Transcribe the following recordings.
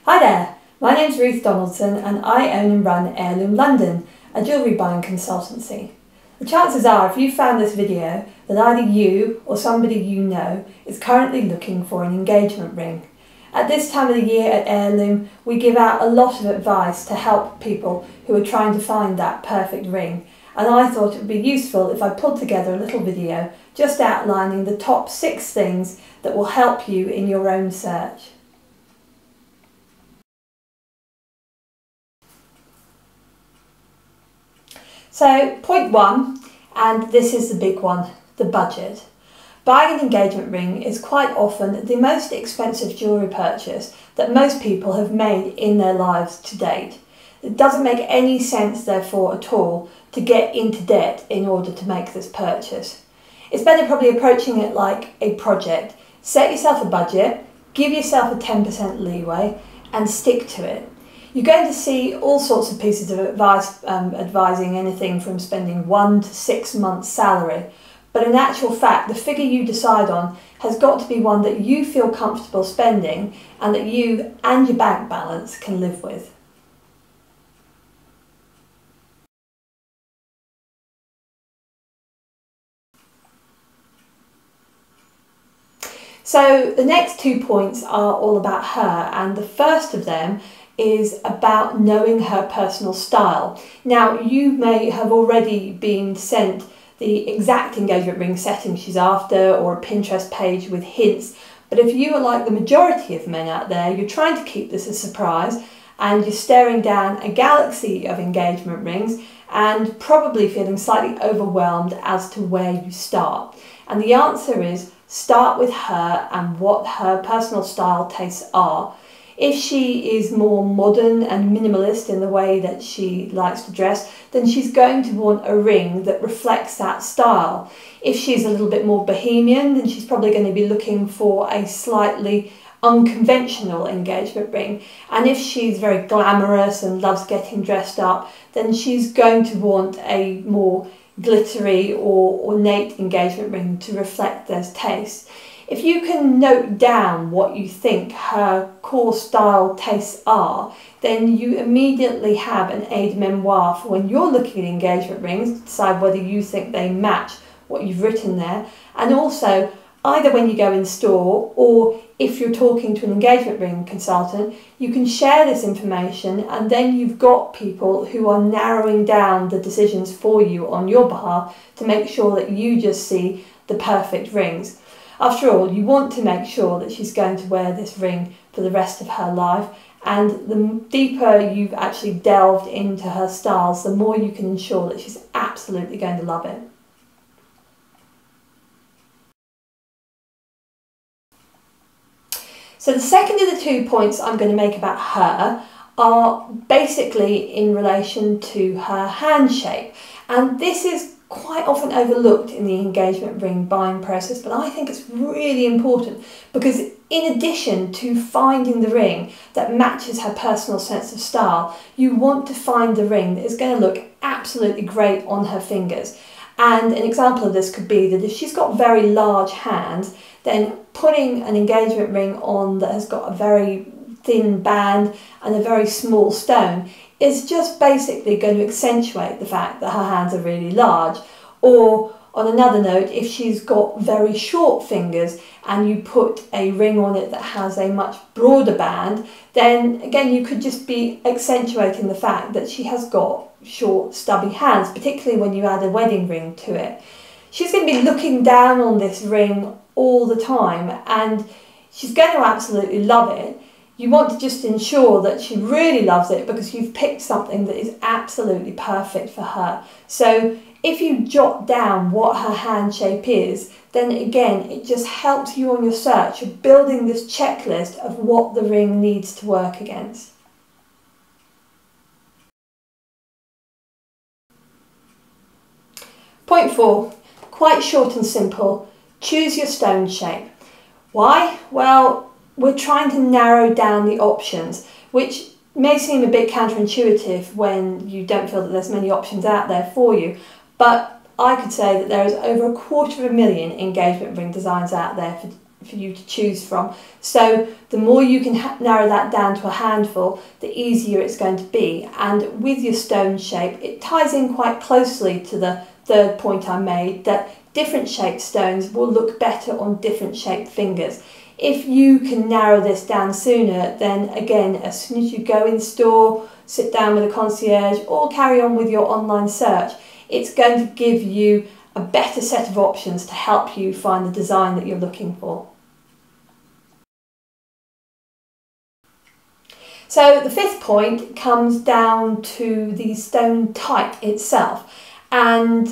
Hi there, my name's Ruth Donaldson and I own and run Heirloom London, a jewellery buying consultancy. The chances are if you found this video that either you or somebody you know is currently looking for an engagement ring. At this time of the year at Heirloom, we give out a lot of advice to help people who are trying to find that perfect ring, and I thought it would be useful if I pulled together a little video just outlining the top 6 things that will help you in your own search. So point 1, and this is the big one, the budget. Buying an engagement ring is quite often the most expensive jewellery purchase that most people have made in their lives to date. It doesn't make any sense therefore at all to get into debt in order to make this purchase. It's better probably approaching it like a project. Set yourself a budget, give yourself a 10% leeway and stick to it. You're going to see all sorts of pieces of advice advising anything from spending 1 to 6 months' salary, but in actual fact the figure you decide on has got to be one that you feel comfortable spending and that you and your bank balance can live with. So the next 2 points are all about her, and the first of them is about knowing her personal style. Now, you may have already been sent the exact engagement ring setting she's after or a Pinterest page with hints, but if you are like the majority of men out there, you're trying to keep this a surprise and you're staring down a galaxy of engagement rings and probably feeling slightly overwhelmed as to where you start. And the answer is start with her and what her personal style tastes are. If she is more modern and minimalist in the way that she likes to dress, then she's going to want a ring that reflects that style. If she's a little bit more bohemian, then she's probably going to be looking for a slightly unconventional engagement ring. And if she's very glamorous and loves getting dressed up, then she's going to want a more glittery or ornate engagement ring to reflect those tastes. If you can note down what you think her core style tastes are, then you immediately have an aide-memoire for when you're looking at engagement rings to decide whether you think they match what you've written there, and also either when you go in store or if you're talking to an engagement ring consultant, you can share this information and then you've got people who are narrowing down the decisions for you on your behalf to make sure that you just see the perfect rings. After all, you want to make sure that she's going to wear this ring for the rest of her life, and the deeper you've actually delved into her styles, the more you can ensure that she's absolutely going to love it. So the second of the 2 points I'm going to make about her are basically in relation to her hand shape, and this is quite often overlooked in the engagement ring buying process, but I think it's really important because in addition to finding the ring that matches her personal sense of style, you want to find the ring that is going to look absolutely great on her fingers. And an example of this could be that if she's got very large hands, then putting an engagement ring on that has got a very thin band and a very small stone is just basically going to accentuate the fact that her hands are really large. Or on another note, if she's got very short fingers and you put a ring on it that has a much broader band, then again you could just be accentuating the fact that she has got short stubby hands, particularly when you add a wedding ring to it. She's going to be looking down on this ring all the time and she's going to absolutely love it. You want to just ensure that she really loves it because you've picked something that is absolutely perfect for her. So if you jot down what her hand shape is, then again, it just helps you on your search. You're building this checklist of what the ring needs to work against. Point 4, quite short and simple. Choose your stone shape. Why? Well, we're trying to narrow down the options, which may seem a bit counterintuitive when you don't feel that there's many options out there for you, but I could say that there is over 250,000 engagement ring designs out there for for you to choose from. So the more you can narrow that down to a handful, the easier it's going to be. And with your stone shape, it ties in quite closely to the third point I made, that different shaped stones will look better on different shaped fingers. If you can narrow this down sooner, then again, as soon as you go in store, sit down with a concierge or carry on with your online search, it's going to give you a better set of options to help you find the design that you're looking for. So the fifth point comes down to the stone type itself, and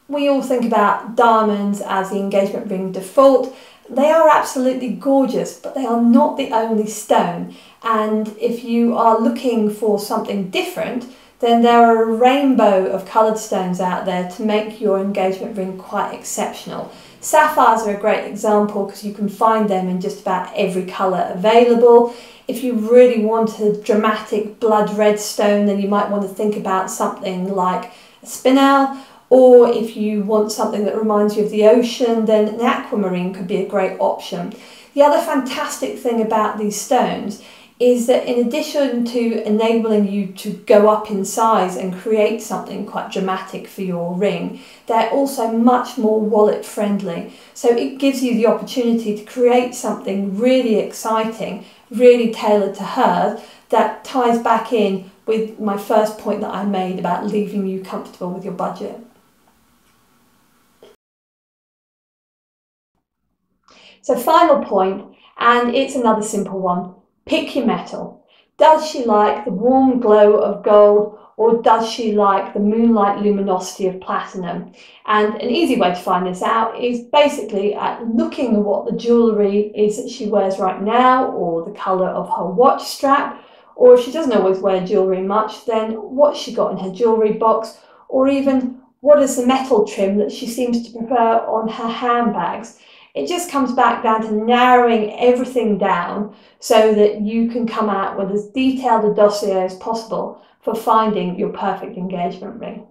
we all think about diamonds as the engagement ring default. They are absolutely gorgeous, but they are not the only stone, and if you are looking for something different, then there are a rainbow of coloured stones out there to make your engagement ring quite exceptional. Sapphires are a great example because you can find them in just about every colour available. If you really want a dramatic blood red stone, then you might want to think about something like a spinel, or if you want something that reminds you of the ocean, then an aquamarine could be a great option. The other fantastic thing about these stones is that in addition to enabling you to go up in size and create something quite dramatic for your ring, they're also much more wallet friendly. So it gives you the opportunity to create something really exciting, really tailored to her, that ties back in with my first point that I made about leaving you comfortable with your budget. So final point, and it's another simple one. Pick your metal. Does she like the warm glow of gold, or does she like the moonlight luminosity of platinum? And an easy way to find this out is basically at looking at what the jewellery is that she wears right now, or the colour of her watch strap, or if she doesn't always wear jewellery much, then what's she got in her jewellery box, or even what is the metal trim that she seems to prefer on her handbags. It just comes back down to narrowing everything down so that you can come out with as detailed a dossier as possible for finding your perfect engagement ring.